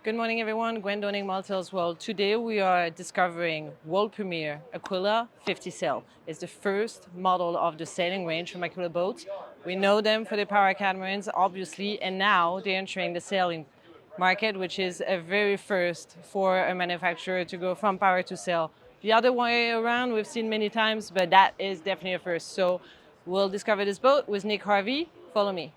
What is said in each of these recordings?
Good morning, everyone. Gwen Dorning, Multihulls World. Today we are discovering world premiere Aquila 50 sail. It's the first model of the sailing range from Aquila boats. We know them for the power catamarans, obviously, and now they're entering the sailing market, which is a very first for a manufacturer to go from power to sail. The other way around we've seen many times, but that is definitely a first. So we'll discover this boat with Nick Harvey. Follow me.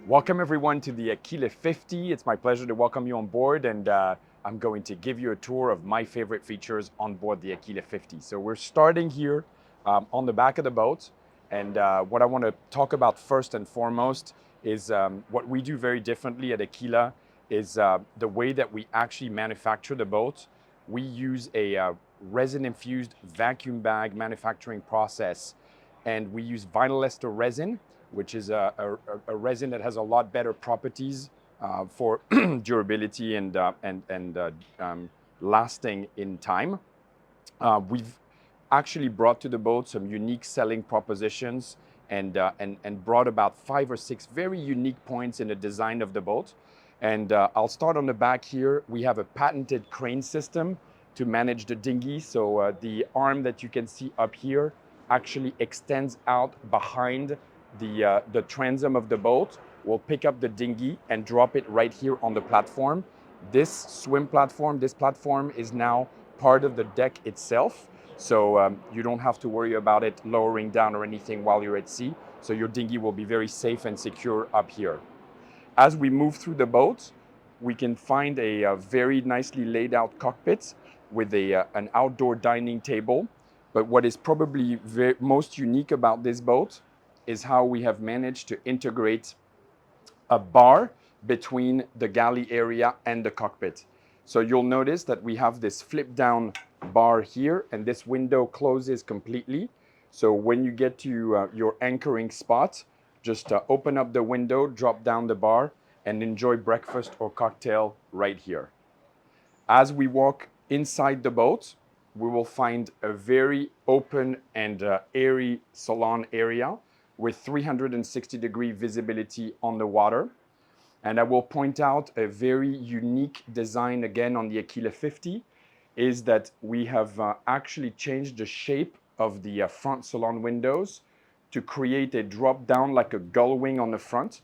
Welcome everyone to the Aquila 50. It's my pleasure to welcome you on board, and I'm going to give you a tour of my favorite features on board the Aquila 50. So we're starting here on the back of the boat, and what I want to talk about first and foremost is what we do very differently at Aquila is the way that we actually manufacture the boat. We use a resin-infused vacuum bag manufacturing process, and we use vinyl ester resin, which is a resin that has a lot better properties for durability and lasting in time. We've actually brought to the boat some unique selling propositions and brought about 5 or 6 very unique points in the design of the boat. And I'll start on the back here. We have a patented crane system to manage the dinghy. So the arm that you can see up here actually extends out behind the transom of the boat. We'll pick up the dinghy and drop it right here on the platform. This platform is now part of the deck itself. So you don't have to worry about it lowering down or anything while you're at sea. So your dinghy will be very safe and secure up here. As we move through the boat, we can find a very nicely laid out cockpit with an outdoor dining table. But what is probably most unique about this boat is how we have managed to integrate a bar between the galley area and the cockpit. So you'll notice that we have this flip down bar here, and this window closes completely. So when you get to your anchoring spot, just open up the window, drop down the bar, and enjoy breakfast or cocktail right here. As we walk inside the boat, we will find a very open and airy salon area with 360-degree visibility on the water. And I will point out a very unique design again on the Aquila 50 is that we have actually changed the shape of the front salon windows to create a drop down like a gull wing on the front,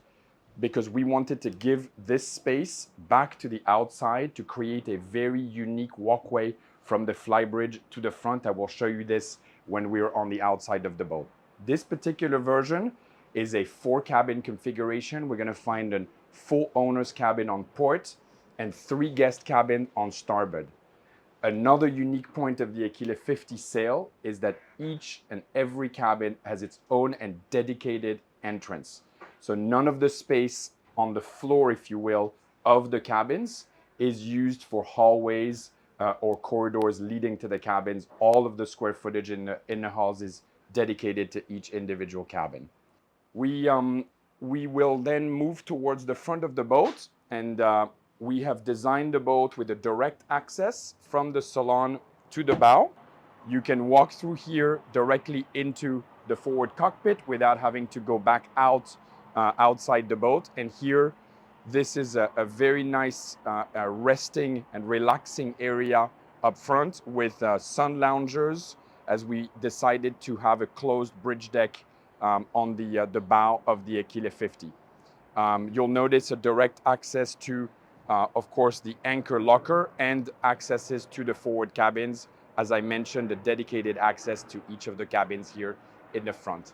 because we wanted to give this space back to the outside to create a very unique walkway from the Flybridge to the front. I will show you this when we're on the outside of the boat. This particular version is a 4-cabin configuration. We're going to find a full owner's cabin on port and 3 guest cabin on starboard. Another unique point of the Aquila 50 sail is that each and every cabin has its own and dedicated entrance. So none of the space on the floor, if you will, of the cabins is used for hallways or corridors leading to the cabins. All of the square footage in the halls is dedicated to each individual cabin. We will then move towards the front of the boat, and we have designed the boat with a direct access from the salon to the bow. You can walk through here directly into the forward cockpit without having to go back out outside the boat. And here, this is a very nice resting and relaxing area up front with sun loungers, as we decided to have a closed bridge deck on the bow of the Aquila 50. You'll notice a direct access to, of course, the anchor locker and accesses to the forward cabins. As I mentioned, a dedicated access to each of the cabins here in the front.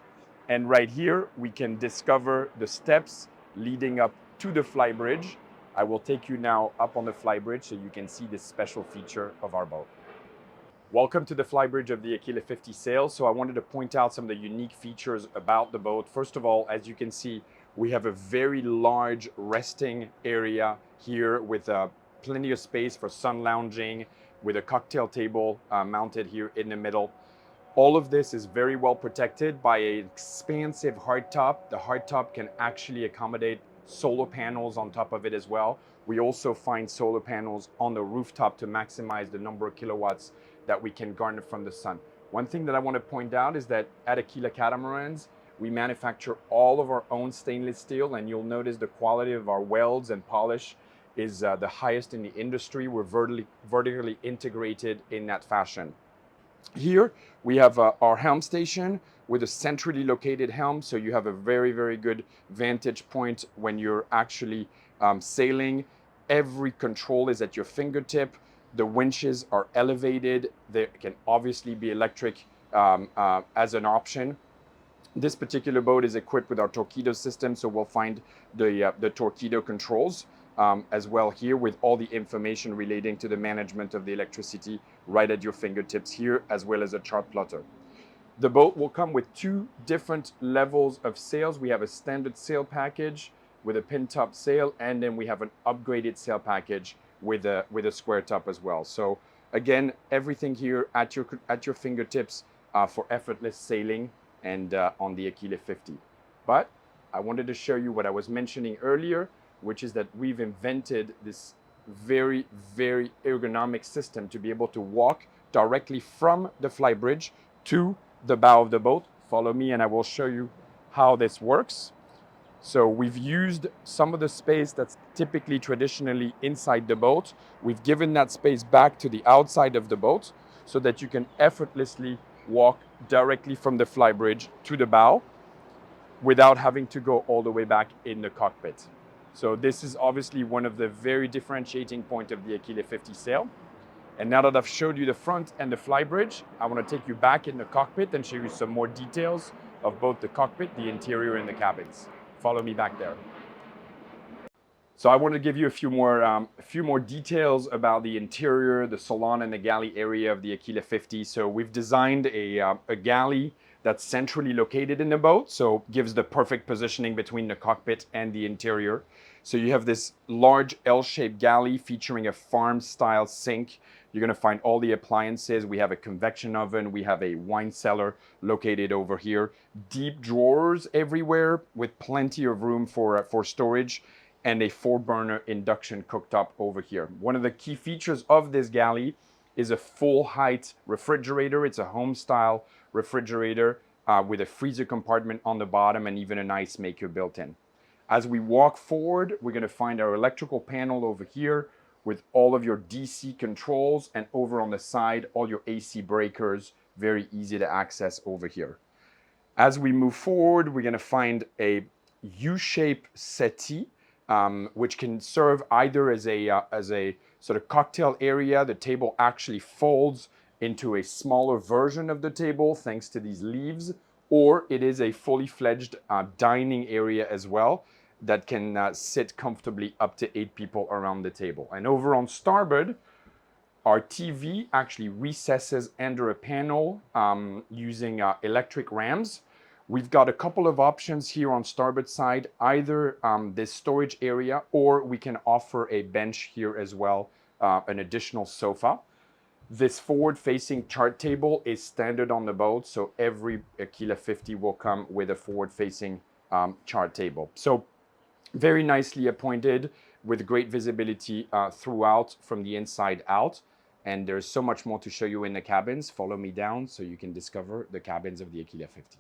And right here, we can discover the steps leading up to the Flybridge. I will take you now up on the Flybridge so you can see this special feature of our boat. Welcome to the Flybridge of the Aquila 50 sail. So I wanted to point out some of the unique features about the boat. First of all, as you can see, we have a very large resting area here with plenty of space for sun lounging, with a cocktail table mounted here in the middle. All of this is very well protected by an expansive hardtop. The hardtop can actually accommodate solar panels on top of it as well. We also find solar panels on the rooftop to maximize the number of kilowatts that we can garner from the sun. One thing that I want to point out is that at Aquila Catamarans, we manufacture all of our own stainless steel, and you'll notice the quality of our welds and polish is the highest in the industry. We're vertically integrated in that fashion. Here we have our helm station with a centrally located helm, so you have a very, very good vantage point when you're actually sailing. Every control is at your fingertip. The winches are elevated. There can obviously be electric as an option. This particular boat is equipped with our torpedo system, so we'll find the torpedo controls as well here, with all the information relating to the management of the electricity right at your fingertips here, as well as a chart plotter. The boat will come with two different levels of sails. We have a standard sail package with a pin top sail, and then we have an upgraded sail package with a square top as well. So again, everything here at your fingertips for effortless sailing and on the Aquila 50. But I wanted to show you what I was mentioning earlier, which is that we've invented this very, very ergonomic system to be able to walk directly from the Flybridge to the bow of the boat. Follow me and I will show you how this works. So we've used some of the space that's typically traditionally inside the boat. We've given that space back to the outside of the boat so that you can effortlessly walk directly from the Flybridge to the bow without having to go all the way back in the cockpit. So this is obviously one of the very differentiating points of the Aquila 50 sail. And now that I've showed you the front and the Flybridge, I want to take you back in the cockpit and show you some more details of both the cockpit, the interior, and the cabins. Follow me back there. So I want to give you a few more details about the interior, the salon, and the galley area of the Aquila 50. So we've designed a galley that's centrally located in the boat, so gives the perfect positioning between the cockpit and the interior. So you have this large L-shaped galley featuring a farm-style sink. You're going to find all the appliances. We have a convection oven. We have a wine cellar located over here. Deep drawers everywhere with plenty of room for storage, and a 4-burner induction cooktop over here. One of the key features of this galley is a full height refrigerator. It's a home style refrigerator with a freezer compartment on the bottom and even an ice maker built in. As we walk forward, we're going to find our electrical panel over here with all of your DC controls, and over on the side, all your AC breakers, very easy to access over here. As we move forward, we're going to find a U-shaped settee, which can serve either as a sort of cocktail area. The table actually folds into a smaller version of the table thanks to these leaves, or it is a fully fledged dining area as well that can sit comfortably up to 8 people around the table. And over on starboard, our TV actually recesses under a panel using electric rams. We've got a couple of options here on starboard side, either this storage area, or we can offer a bench here as well, an additional sofa. This forward-facing chart table is standard on the boat, so every Aquila 50 will come with a forward-facing chart table. So very nicely appointed with great visibility throughout from the inside out. And there's so much more to show you in the cabins. Follow me down so you can discover the cabins of the Aquila 50.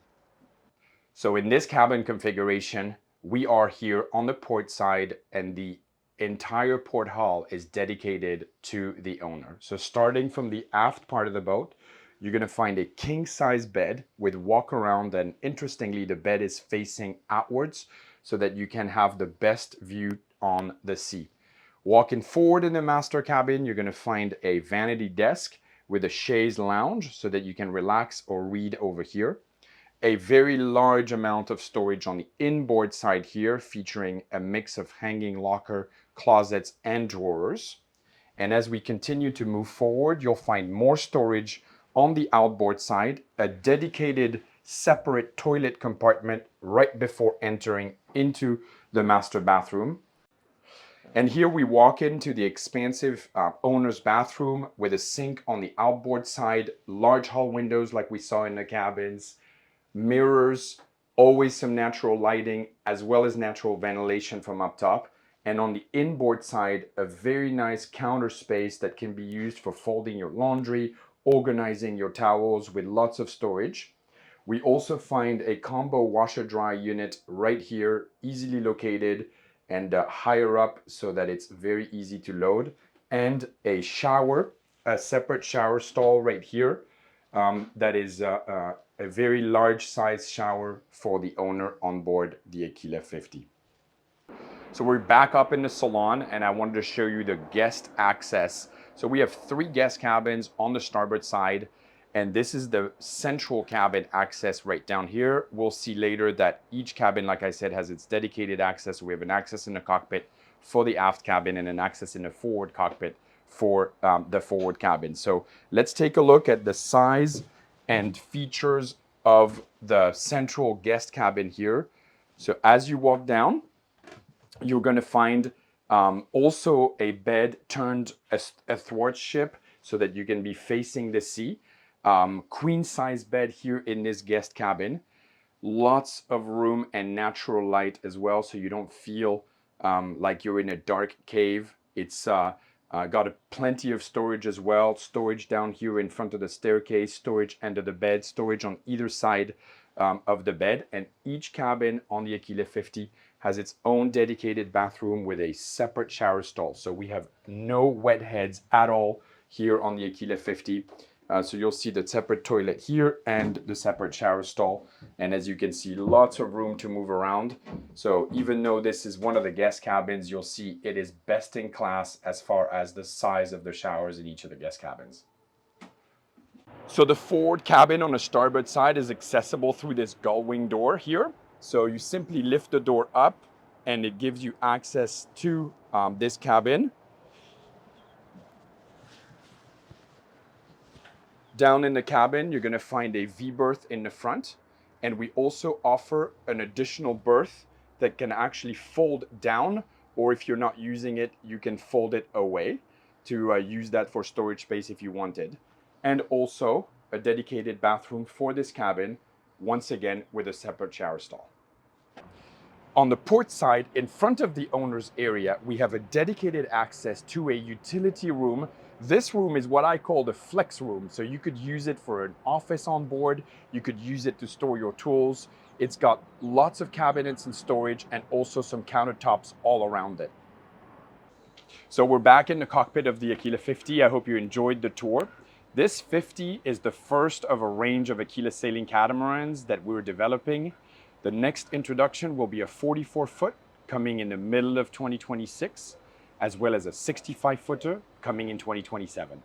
So in this cabin configuration, we are here on the port side, and the entire port hull is dedicated to the owner. So starting from the aft part of the boat, you're going to find a king-size bed with walk-around, and interestingly, the bed is facing outwards so that you can have the best view on the sea. Walking forward in the master cabin, you're going to find a vanity desk with a chaise lounge so that you can relax or read over here. A very large amount of storage on the inboard side here, featuring a mix of hanging locker, closets, and drawers. And as we continue to move forward, you'll find more storage on the outboard side, a dedicated separate toilet compartment right before entering into the master bathroom. And here we walk into the expansive owner's bathroom with a sink on the outboard side, large hull windows like we saw in the cabins, mirrors, always some natural lighting, as well as natural ventilation from up top. And on the inboard side, a very nice counter space that can be used for folding your laundry, organizing your towels with lots of storage. We also find a combo washer dry unit right here, easily located and higher up so that it's very easy to load. And a shower, a separate shower stall right here that is a very large size shower for the owner on board the Aquila 50. So we're back up in the salon and I wanted to show you the guest access. So we have 3 guest cabins on the starboard side, and this is the central cabin access right down here. We'll see later that each cabin, like I said, has its dedicated access. We have an access in the cockpit for the aft cabin and an access in the forward cockpit for the forward cabin. So let's take a look at the size and features of the central guest cabin here. So as you walk down, you're going to find also a bed turned athwartship so that you can be facing the sea. Queen size bed here in this guest cabin. Lots of room and natural light as well, so you don't feel like you're in a dark cave. It's got plenty of storage as well. Storage down here in front of the staircase, storage under the bed, storage on either side of the bed. And each cabin on the Aquila 50 has its own dedicated bathroom with a separate shower stall. So we have no wet heads at all here on the Aquila 50. So you'll see the separate toilet here and the separate shower stall. And as you can see, lots of room to move around. So even though this is one of the guest cabins, you'll see it is best in class as far as the size of the showers in each of the guest cabins. So the forward cabin on the starboard side is accessible through this gull wing door here. So you simply lift the door up and it gives you access to this cabin. Down in the cabin, you're going to find a V-berth in the front, and we also offer an additional berth that can actually fold down, or if you're not using it, you can fold it away to use that for storage space if you wanted. And also a dedicated bathroom for this cabin, once again with a separate shower stall. On the port side, in front of the owner's area, we have a dedicated access to a utility room. This room is what I call the flex room. So you could use it for an office on board. You could use it to store your tools. It's got lots of cabinets and storage and also some countertops all around it. So we're back in the cockpit of the Aquila 50. I hope you enjoyed the tour. This 50 is the first of a range of Aquila sailing catamarans that we're developing. The next introduction will be a 44-foot coming in the middle of 2026, as well as a 65-footer coming in 2027.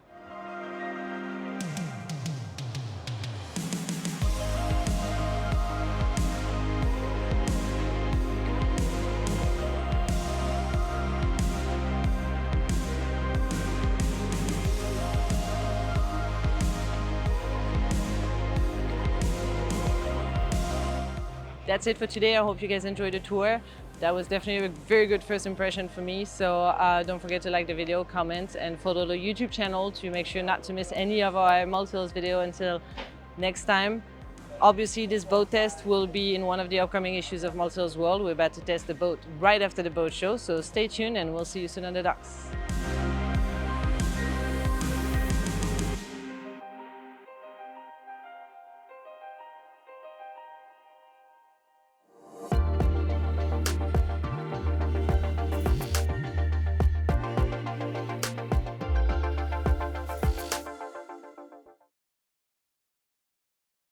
That's it for today. I hope you guys enjoyed the tour. That was definitely a very good first impression for me. So don't forget to like the video, comment, and follow the YouTube channel to make sure not to miss any of our Multihulls video until next time. Obviously, this boat test will be in one of the upcoming issues of Multihulls World. We're about to test the boat right after the boat show, so stay tuned and we'll see you soon on the docks.